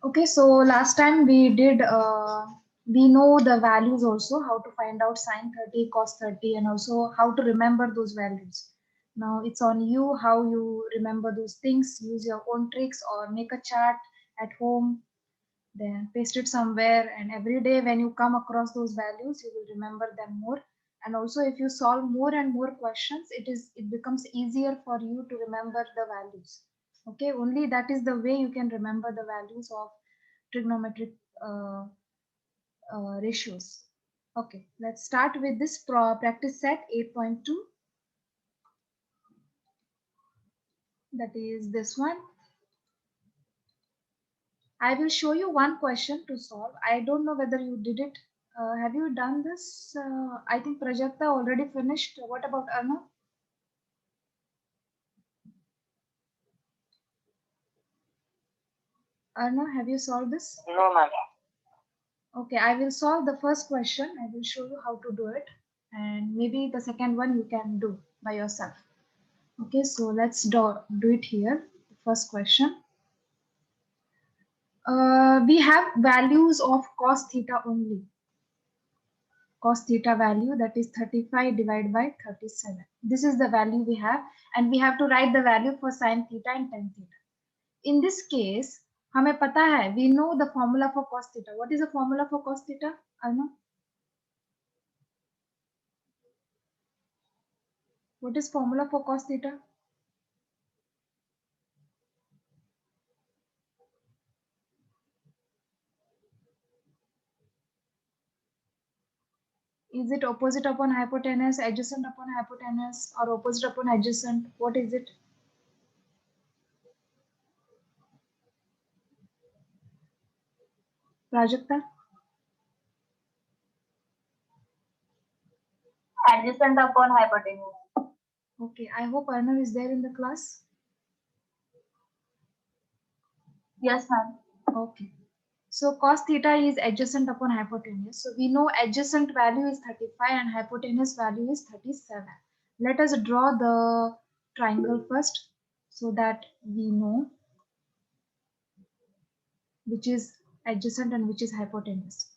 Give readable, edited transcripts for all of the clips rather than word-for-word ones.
Okay, so last time we did, we know the values also, how to find out sine 30, cos 30, and also how to remember those values. Now it's on you how you remember those things, use your own tricks or make a chart at home, then paste it somewhere, and every day when you come across those values, you will remember them more. And also if you solve more and more questions, it becomes easier for you to remember the values. Okay, only that is the way you can remember the values of trigonometric uh, ratios. Okay, let's start with this practice set 8.2. That is this one. I will show you one question to solve. I don't know whether you did it. Have you done this? I think Prajakta already finished. What about Arna? Arna, have you solved this? No, ma'am. Okay, I will solve the first question. I will show you how to do it. And maybe the second one you can do by yourself. Okay, so let's do it here. The first question. We have values of cos theta only. Cos theta value, that is 35 divided by 37. This is the value we have, and we have to write the value for sin theta and tan theta. In this case, हमें पता है, we know the formula for cos theta. What is the formula for cos theta? Arno? What is formula for cos theta? Is it opposite upon hypotenuse, adjacent upon hypotenuse, or opposite upon adjacent? What is it? Prajakta? Adjacent upon hypotenuse. Okay, I hope Arnav is there in the class. Yes, ma'am. Okay. So cos theta is adjacent upon hypotenuse. So we know adjacent value is 35 and hypotenuse value is 37. Let us draw the triangle first so that we know which is adjacent and which is hypotenuse.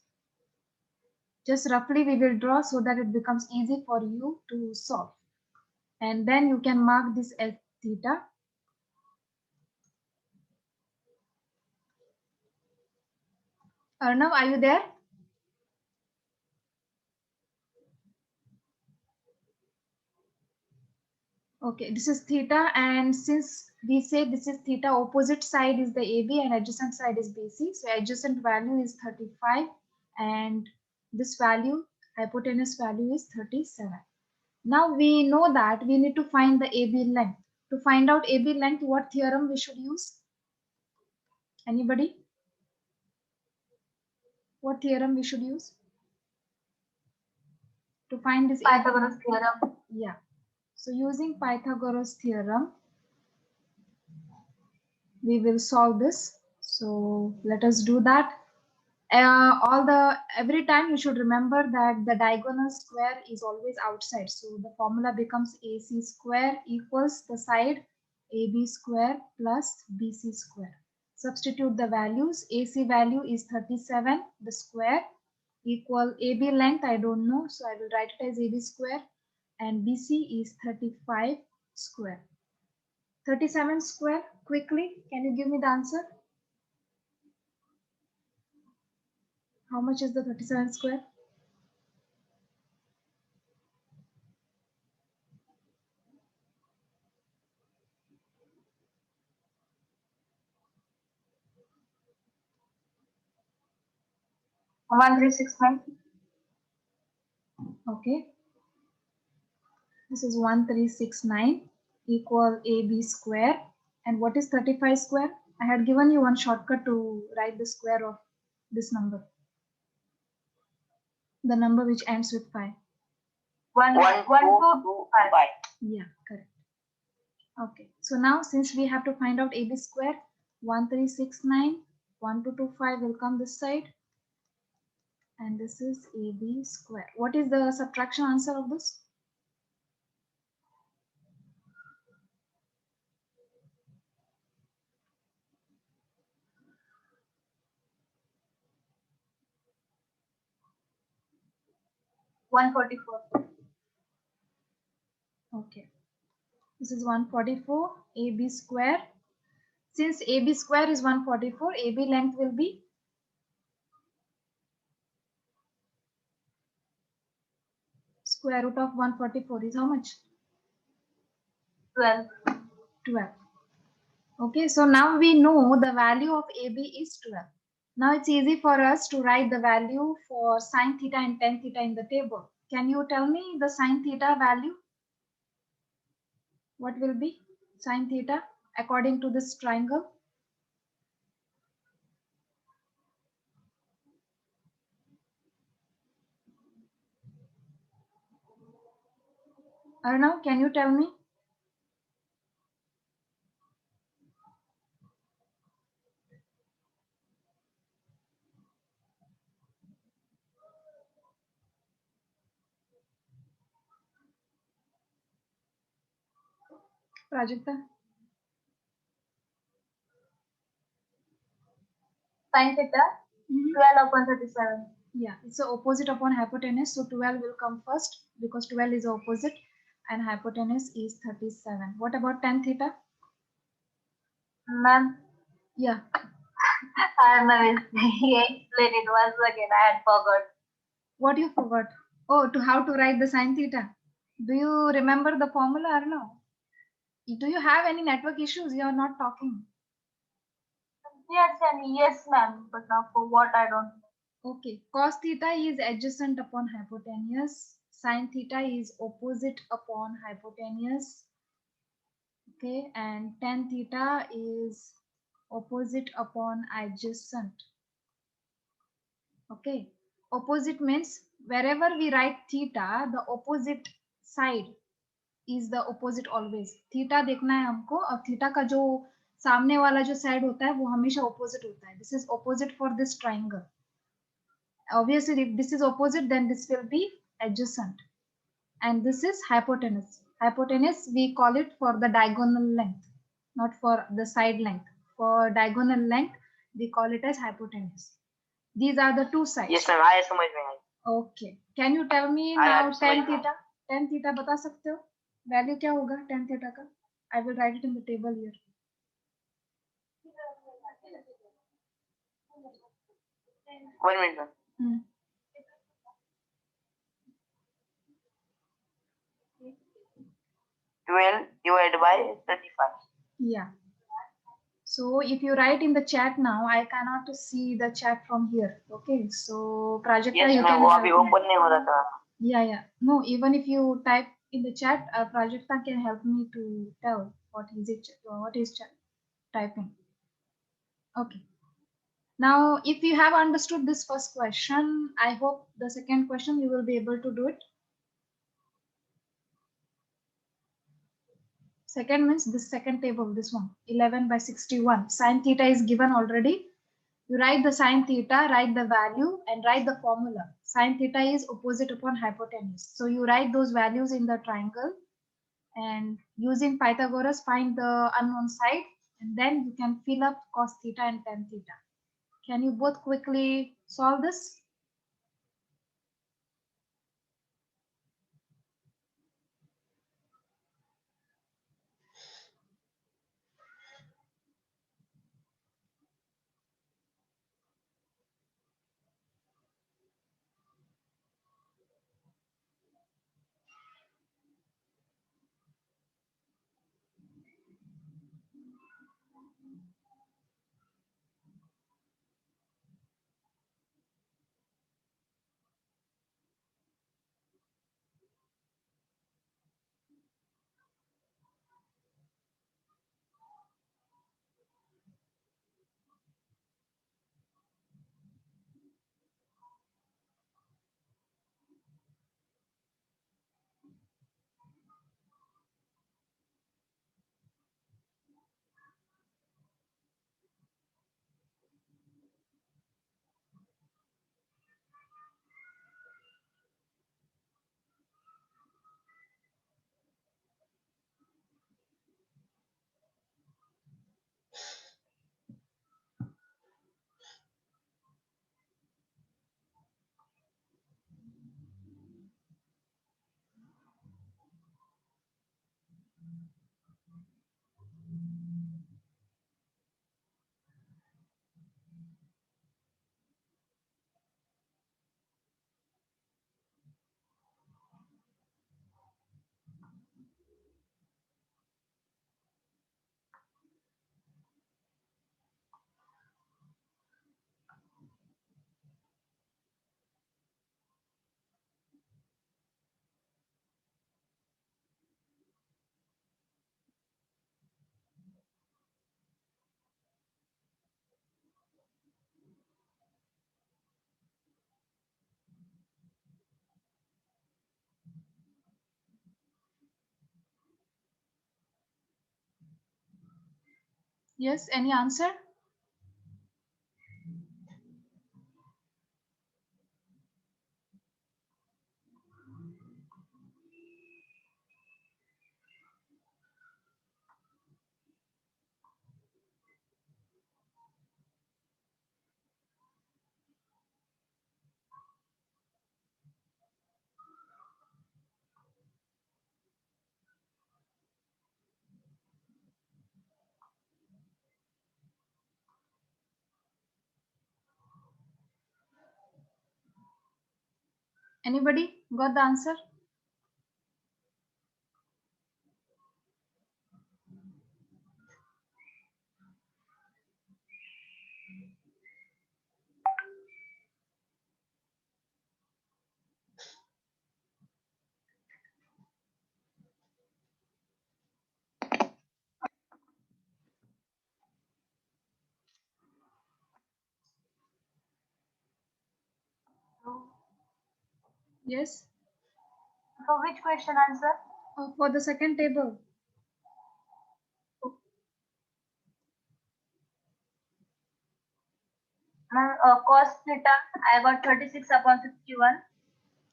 Just roughly we will draw so that it becomes easy for you to solve. And then you can mark this as theta. Arnav, are you there? Okay, this is theta, and since we say this is theta, opposite side is the AB and adjacent side is BC. So adjacent value is 35 and this value, hypotenuse value is 37. Now we know that we need to find the AB length. To find out AB length, what theorem we should use? Anybody? What theorem we should use? To find this Pythagoras theorem. Yeah. So using Pythagoras theorem, we will solve this. So let us do that. Every time you should remember that the diagonal square is always outside. So the formula becomes AC square equals the side AB square plus BC square. Substitute the values. AC value is 37, the square equal AB length, I don't know, so I will write it as AB square, and BC is 35 square. 37 square, quickly, can you give me the answer? How much is the 37 square? One 1369. Okay. This is 1369 equal AB square. And what is 35 square? I had given you one shortcut to write the square of this number. The number which ends with 5. 1225. Yeah, correct. Okay. So now since we have to find out AB square, 1369, 1225 will come this side. And this is AB square. What is the subtraction answer of this? 144. Okay. This is 144 AB square. Since AB square is 144, AB length will be square root of 144 is how much? 12. 12. Okay, so now we know the value of AB is 12. Now it's easy for us to write the value for sine theta and tan theta in the table. Can you tell me the sine theta value? What will be sine theta according to this triangle? Arnav, can you tell me? Prajakta? Sine theta, 12 upon 37. Yeah, it's the opposite upon hypotenuse. So 12 will come first because 12 is the opposite and hypotenuse is 37. What about tan theta? Ma'am, Yeah. I'm explain it once again. I had forgot. What you forgot? Oh, to how to write the sine theta. Do you remember the formula or no? Do you have any network issues? You are not talking. Yes, and yes, ma'am. But now for what I don't know. Okay. Cos theta is adjacent upon hypotenuse. Sine theta is opposite upon hypotenuse. Okay. And tan theta is opposite upon adjacent. Okay. Opposite means wherever we write theta, the opposite side is the opposite always. Theta देखना है हमको और theta का जो सामने वाला जो side होता है वो हमेशा opposite होता है. This is opposite for this triangle. Obviously, if this is opposite, then this will be adjacent. And this is hypotenuse. Hypotenuse, we call it for the diagonal length, not for the side length. For diagonal length, we call it as hypotenuse. These are the two sides. Yes, ma'am. I समझ में आई. Okay. Can you tell me I now understand. tan theta? Tan theta बता सकते हो? Value क्या होगा tan theta का? I will write it in the table here. One minute, ma'am. 12 divided by 35. Yeah. So if you write in the chat now, I cannot see the chat from here. Okay. So Prajakta, Yes, you ma'am. can वो help अभी me. open नहीं हो रहा था. Yeah, yeah. No, even if you type in the chat, Prajakta can help me to tell what is it, what is typing. Okay. Now, if you have understood this first question, I hope the second question you will be able to do it. Second means this second table, this one, 11 by 61. Sine theta is given already. You write the sine theta, write the value and write the formula. Sine theta is opposite upon hypotenuse. So you write those values in the triangle and using Pythagoras find the unknown side and then you can fill up cos theta and tan theta. Can you both quickly solve this? Yes, any answer? Anybody got the answer? Yes. For which question answer? For the second table. Cos theta, I got 36 upon 61.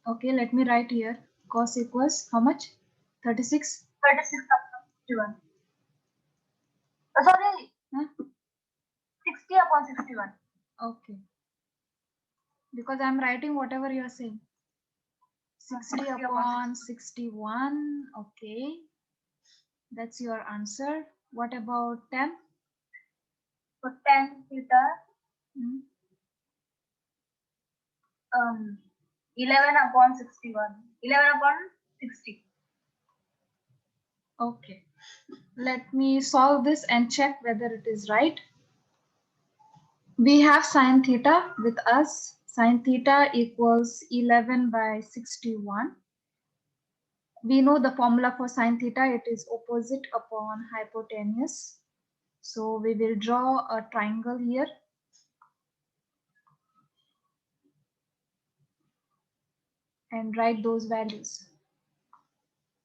Okay, let me write here. Cos equals how much? 36? 36 upon 61. Sorry, Huh? 60 upon 61. Okay. Because I'm writing whatever you are saying. 60 upon 61. Okay. That's your answer. What about 10? So tan theta, Hmm? 11 upon 61. 11 upon 60. Okay. Let me solve this and check whether it is right. We have sine theta with us. Sine theta equals 11 by 61. We know the formula for sine theta. It is opposite upon hypotenuse. So we will draw a triangle here. And write those values.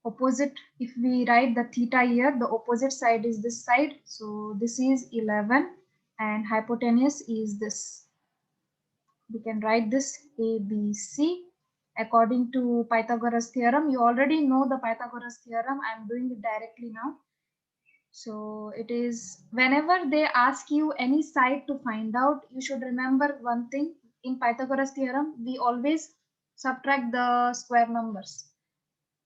Opposite, if we write the theta here, the opposite side is this side. So this is 11 and hypotenuse is this. We can write this ABC. According to Pythagoras theorem, you already know the Pythagoras theorem. I'm doing it directly now. So it is whenever they ask you any side to find out, you should remember one thing. In Pythagoras theorem, we always subtract the square numbers.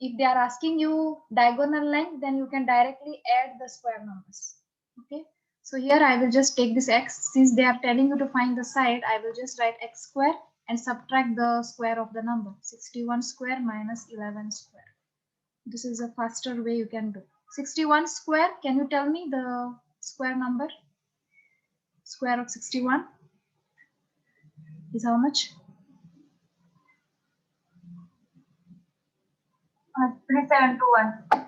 If they are asking you diagonal length, then you can directly add the square numbers. Okay. So here I will just take this x. Since they are telling you to find the side, I will just write x square and subtract the square of the number. 61 square minus 11 square. This is a faster way you can do. 61 square, can you tell me the square number? Square of 61 is how much? 3721.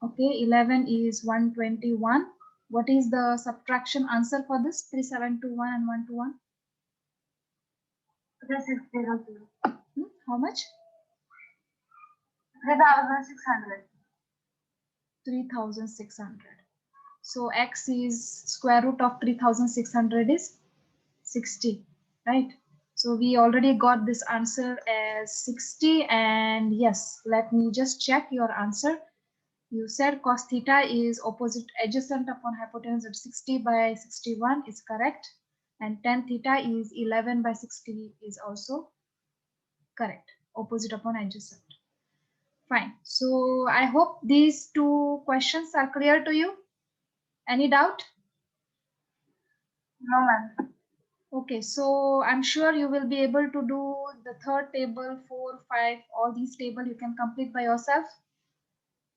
Okay, 11 is 121. What is the subtraction answer for this? 3721 and 121? 3600. How much? 3600. 3600. So x is square root of 3600 is 60, right? So we already got this answer as 60, and yes, let me just check your answer. You said cos theta is opposite adjacent upon hypotenuse at 60 by 61 is correct, and tan theta is 11 by 60 is also correct, opposite upon adjacent. Fine. So I hope these two questions are clear to you. Any doubt? No, ma'am. Okay, so I'm sure you will be able to do the third table, 4, 5, all these tables you can complete by yourself.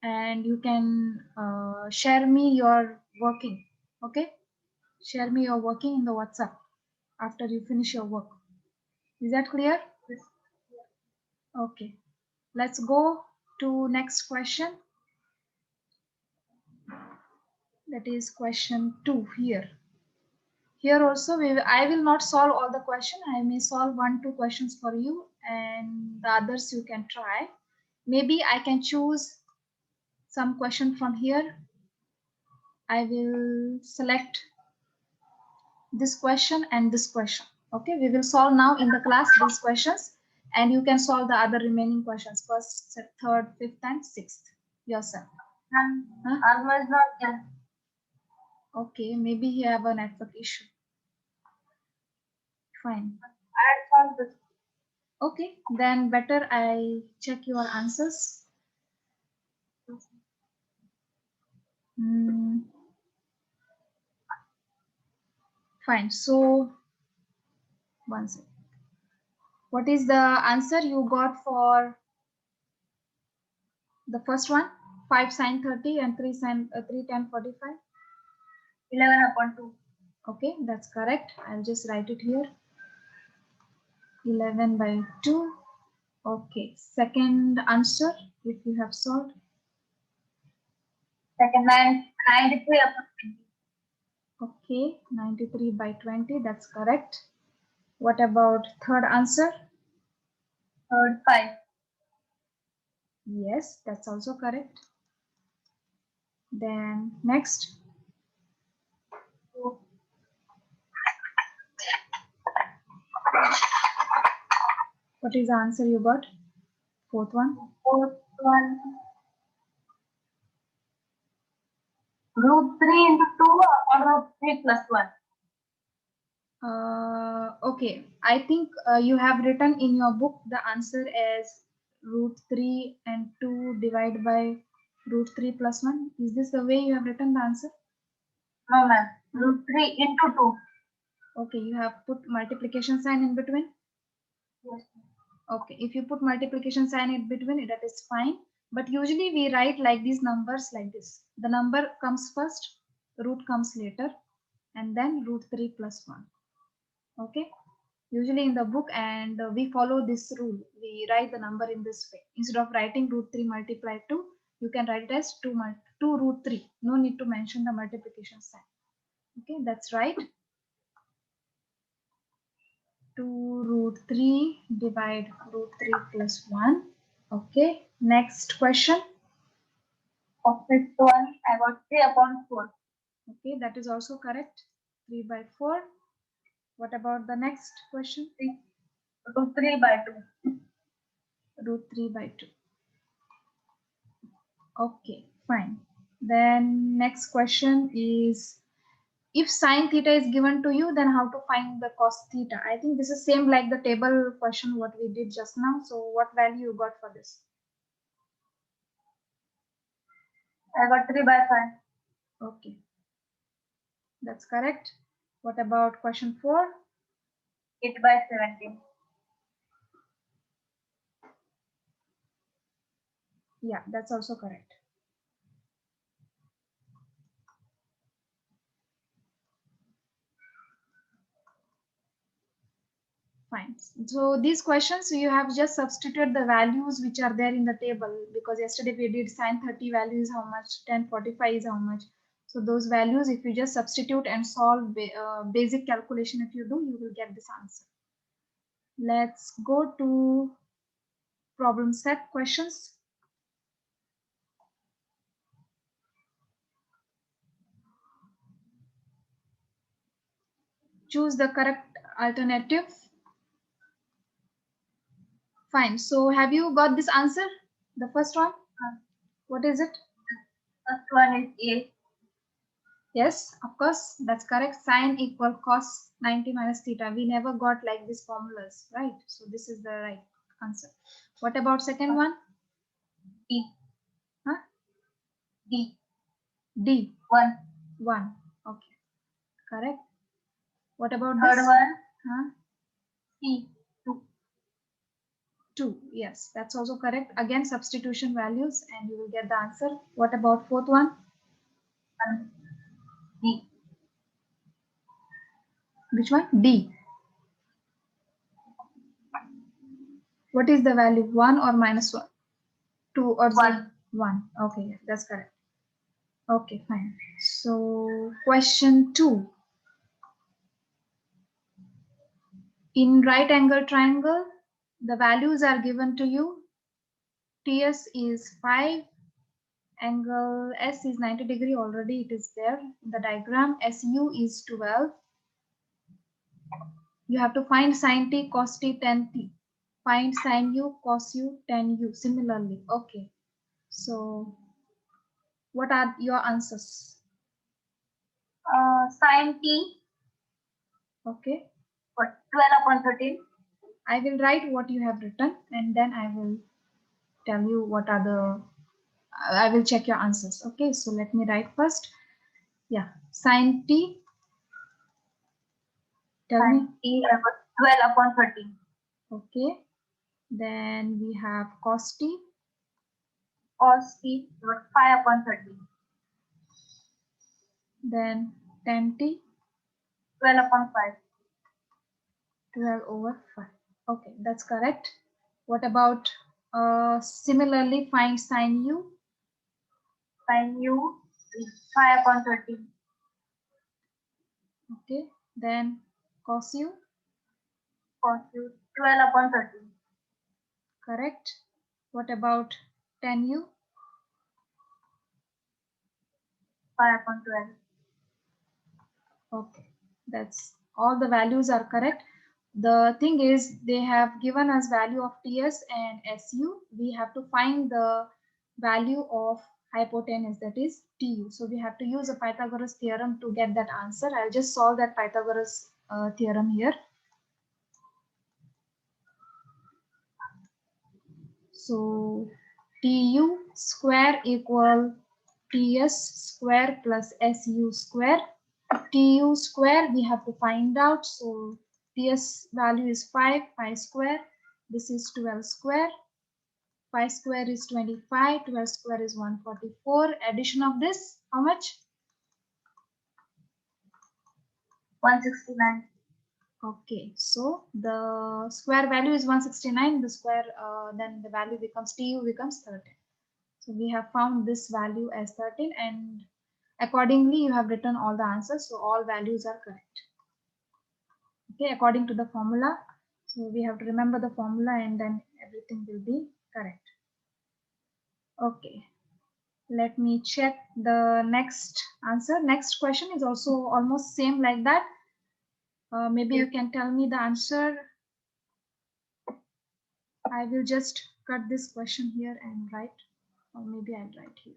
And you can share me your working. Okay? Share me your working in the WhatsApp after you finish your work. Is that clear? Okay. Let's go to next question. That is question 2 here. Here also, I will not solve all the questions. I may solve 1-2 questions for you, and the others you can try. Maybe I can choose some question from here. I will select this question and this question. Okay, we will solve now in the class these questions, and you can solve the other remaining questions, first, third, fifth, and sixth yourself. Huh? Alma is not there. Okay, maybe you have a network issue. Fine. I solved this. Okay, then better I check your answers. Fine. So, one second. What is the answer you got for the first one? 5 sine 30 and 3 tan 45? 11/2. Okay, that's correct. I'll just write it here. 11/2. Okay, second answer, if you have solved. Second, 93/20. Okay, 93/20, that's correct. What about third answer? Third, 5. Yes, that's also correct. Then next. 2. What is the answer you got? Fourth one. Fourth one. √3 into 2 or √3 plus 1. Okay, I think you have written in your book the answer as √3 and 2 divided by √3 plus 1. Is this the way you have written the answer? No, ma'am. √3 into 2. Okay, you have put multiplication sign in between? Yes. Okay, if you put multiplication sign in between, that is fine. But usually we write like these numbers like this. The number comes first, root comes later, and then √3 plus 1. Okay, usually in the book, and we follow this rule. We write the number in this way. Instead of writing √3 multiplied 2, you can write it as 2 √3. No need to mention the multiplication sign. Okay, that's right. 2 √3 divide √3 plus 1. Okay, next question. For fifth one, I got 3/4. Okay, that is also correct. 3/4. What about the next question? √3/2. √3/2. Okay, fine. Then next question is, if sine theta is given to you, then how to find the cos theta? I think this is same like the table question what we did just now. So what value you got for this? I got 3/5. Okay, that's correct. What about question 4? 8/17. Yeah, that's also correct. Fine. So these questions you have just substituted the values which are there in the table, because yesterday we did sine 30 value is how much, tan 45 is how much. So those values, if you just substitute and solve basic calculation, if you do, you will get this answer. Let's go to problem set questions. Choose the correct alternative. Fine. So have you got this answer? The first one? What is it? First one is A. Yes, of course, that's correct. Sine equal cos 90 minus theta. We never got like these formulas, right? So this is the right answer. What about second one? D. Huh? D. D. 1. 1. Okay, correct. What about Third this? one. Huh? C. 2. 2. Yes, that's also correct. Again, substitution values and you will get the answer. What about fourth one? D. Which one? D. What is the value? 1 or minus 1? 2 or 1. 1. Okay, that's correct. Okay, fine. So question 2. In right angle triangle, the values are given to you. TS is 5 Angle S is 90 degree, already it is there in the diagram. SU is 12. You have to find sin t, cos t, tan t. Find sin u, cos u, tan u. Similarly, okay. So, what are your answers? Sin t, Okay. what, 12/13. I will write what you have written and then I will tell you what are the, I will check your answers. Okay, so let me write first. Yeah, sin t, tell me. Sin t, 12/13. Okay, then we have cos t, Cos t, what, 5/13. then tan t, 12/5. 12 over 5. Okay, that's correct. What about similarly find sin u? Sin u is 5/13. Okay, then cos u, Cos u, 12/13. correct. What about tan u? 5/12. Okay, that's all the values are correct. The thing is they have given us value of TS and SU. We have to find the value of hypotenuse, that is TU. So we have to use a Pythagoras theorem to get that answer. I'll just solve that Pythagoras theorem here. So TU square equal TS square plus SU square. TU square we have to find out. So TS value is 5, 5 square. This is 12 square. 5 square is 25, 12 square is 144. Addition of this, how much? 169. Okay, so the square value is 169. The square, then the value becomes TU becomes 13. So we have found this value as 13 and accordingly you have written all the answers. So all values are correct. Okay, according to the formula. So we have to remember the formula and then everything will be correct. Okay, let me check the next answer. Next question is also almost same like that. Maybe you can tell me the answer. I will just cut this question here and write, or maybe I'll write here.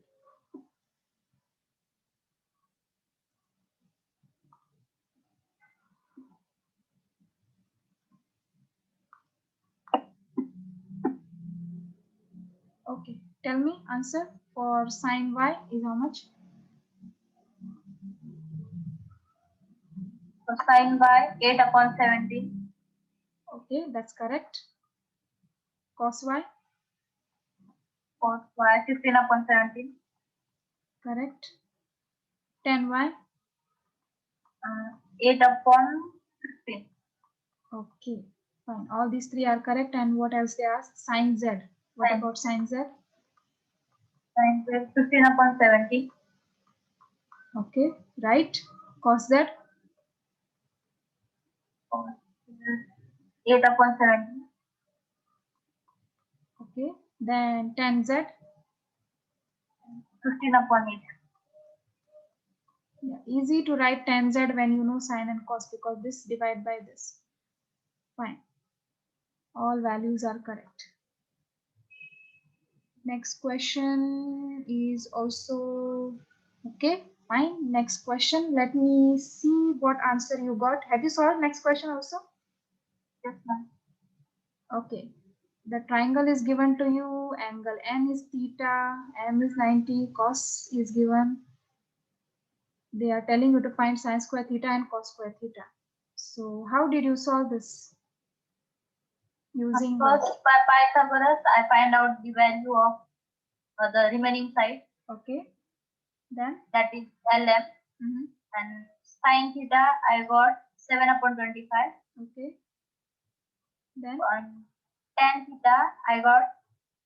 Okay, tell me answer for sin y is how much? So sin y, 8/17. Okay, that's correct. Cos y, Cos y, 15/17. correct. Tan y, 8/16. okay, fine. All these three are correct. And what else they asked? Sin z. What Sin. about sin z? Sin z, 15/70. Okay, right. Cos z, Cos z, 8/70. okay. Then tan z, 15/8. yeah, easy to write tan z when you know sin and cos because this divide by this. Fine. All values are correct. Next question is also okay. Fine. Next question. Let me see what answer you got. Have you solved next question also? Yes, ma'am. Okay. The triangle is given to you. Angle N is theta. M is 90. Cos is given. They are telling you to find sin square theta and cos square theta. So how did you solve this? Using First, by Pythagoras, I find out the value of the remaining side, okay. Then that is LM, and sin theta, I got 7/25. okay. Then And tan theta, I got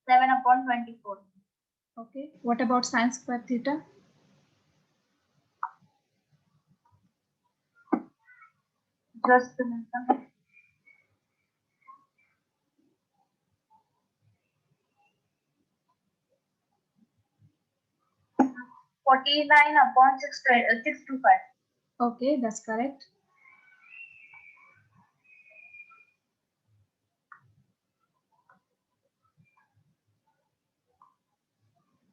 7/24. okay. What about sin square theta? Just a minute. 49 upon 625. Okay, that's correct.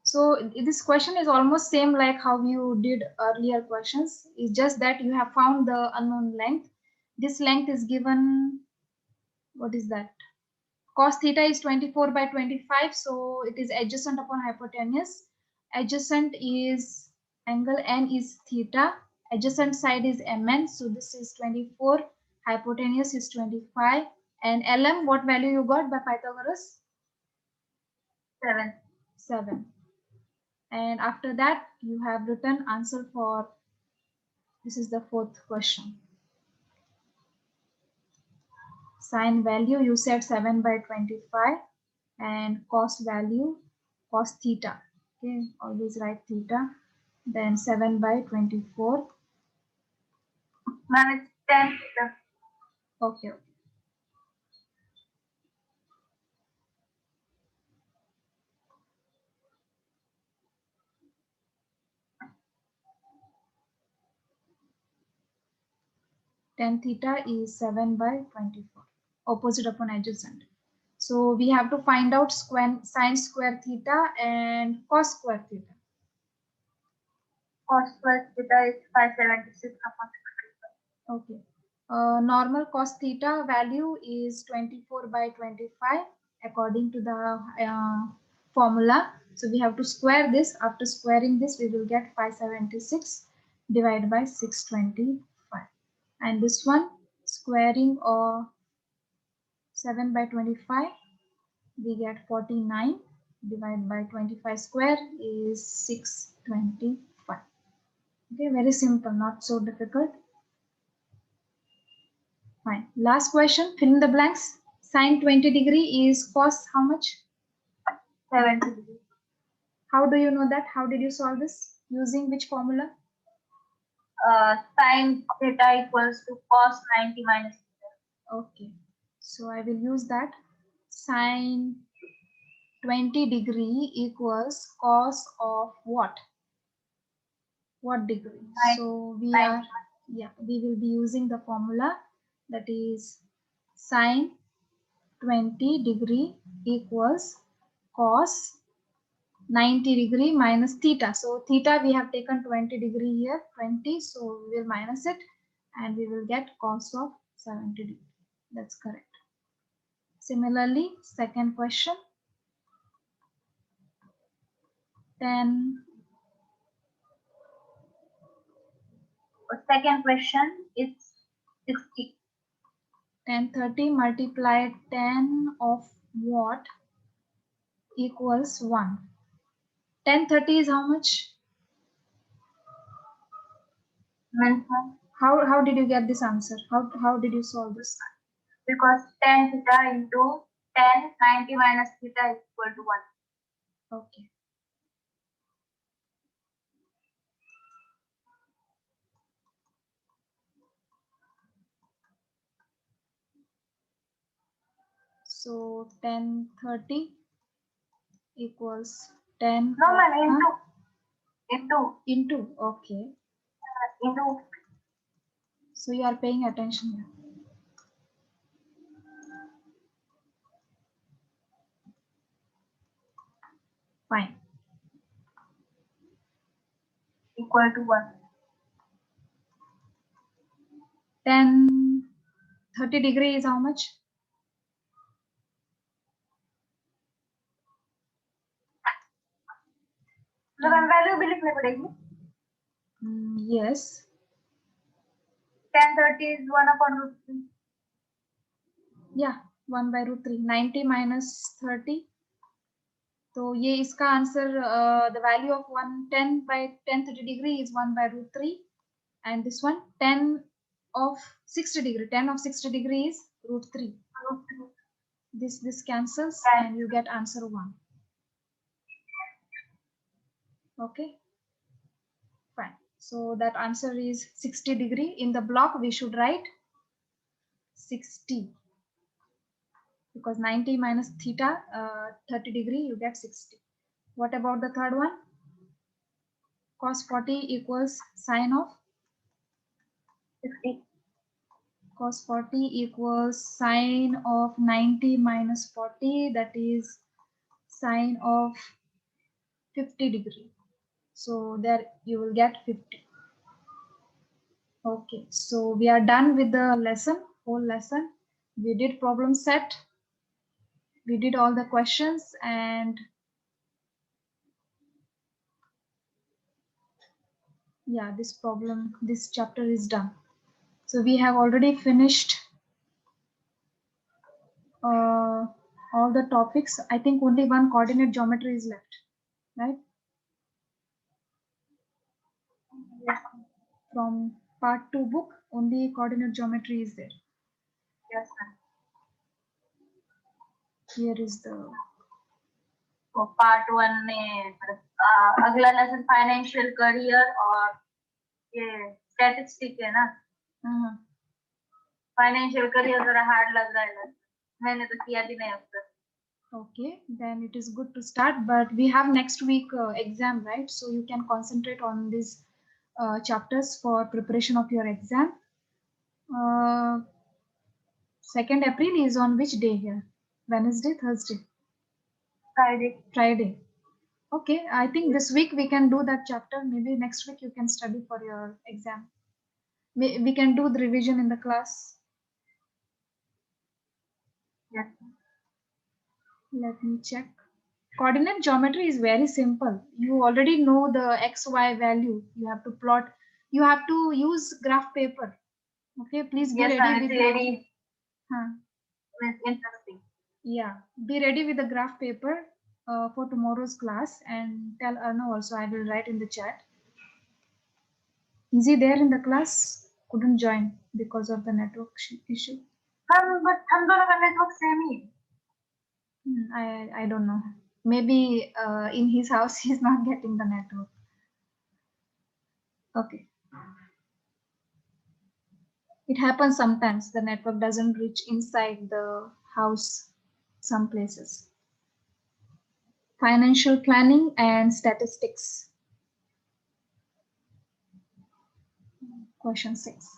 So this question is almost same like how you did earlier questions. It's just that you have found the unknown length. This length is given, what is that? Cos theta is 24 by 25. So it is adjacent upon hypotenuse. Adjacent is angle N is theta. Adjacent side is Mn. So this is 24. Hypotenuse is 25. And Lm, what value you got by Pythagoras? 7. 7. And after that, you have written answer for, this is the fourth question. Sine value, you said 7 by 25. And cos value, cos theta. Okay, always write theta. Then 7 by 24. Ma'am, it's 10 theta. Okay. Tan theta is 7 by 24. Opposite upon adjacent. So we have to find out sine square theta and cos square theta. Cos square theta is 576 upon 625. Okay. Normal cos theta value is 24 by 25 according to the formula. So we have to square this. After squaring this, we will get 576 divided by 625. And this one, squaring of 7 by 25, we get 49 divided by 25 square is 625. Okay, very simple, not so difficult. Fine. Last question, fill in the blanks. Sine 20 degree is cos how much? 70 degrees. How do you know that? How did you solve this? Using which formula? Sine theta equals to cos 90 minus theta. Okay. So I will use that. Sine 20 degree equals cos of what? What degree? So we are, yeah, we will be using the formula that is sine 20 degree equals cos 90 degree minus theta. So theta we have taken 20 degree here, 20. So we will minus it and we will get cos of 70 degree. That's correct. Similarly, second question. Then second question is 60. tan 30 multiplied tan of what equals 1. Tan 30 is how much? How did you get this answer? How did you solve this? Because tan theta into tan 90 minus theta is equal to 1. Okay. So tan 30 equals 10. No, ma'am, into. Okay. Into. So you are paying attention here. Fine. Equal to 1. Tan 30 degree is how much? तो value भी लिखनी पड़ेगी. Yes. Tan 30 is 1 upon root 3. Yeah, 1 by root 3. 90 minus 30. तो ये इसका answer the value of 110 by 1030 degree is 1 by root 3, and this one 10 of 60 degree. 10 of 60 degree is root 3. This cancels and you get answer 1. Okay, fine. So that answer is 60 degree. In the block we should write 60 because 90 minus theta 30 degree you get 60. What about the third one? Cos 40 equals sine of 60. cos 40 equals sine of 90 minus 40, that is sine of 50 degree. So there you will get 50. Okay, so we are done with the lesson, whole lesson. We did problem set. We did all the questions, and yeah, this chapter is done. So we have already finished all the topics. I think only one coordinate geometry is left, right? Yes. From part 2 book, only coordinate geometry is there. Yes, ma'am. Here is the तो part 1 में अगला lesson financial career और ये statistic है ना. Financial career जरा hard लग रहा है, मैंने तो किया भी नहीं अब तक. Okay, then it is good to start, but we have next week exam, right? So you can concentrate on these chapters for preparation of your exam. 2nd April is on which day here? Wednesday, Thursday? Friday. Okay, I think this week we can do that chapter. Maybe next week you can study for your exam. We can do the revision in the class. Yes. Let me check. Coordinate geometry is very simple. You already know the XY value. You have to plot. You have to use graph paper. Okay, please be Yes, ready with very interesting. Yeah, be ready with the graph paper for tomorrow's class, and tell Arno also. I will write in the chat. Is he there in the class? Couldn't join because of the network issue. But हम दोनों का network same he. I don't know. Maybe in his house he's not getting the network. Okay. It happens sometimes. The network doesn't reach inside the house some places. Financial planning and statistics. Question 6.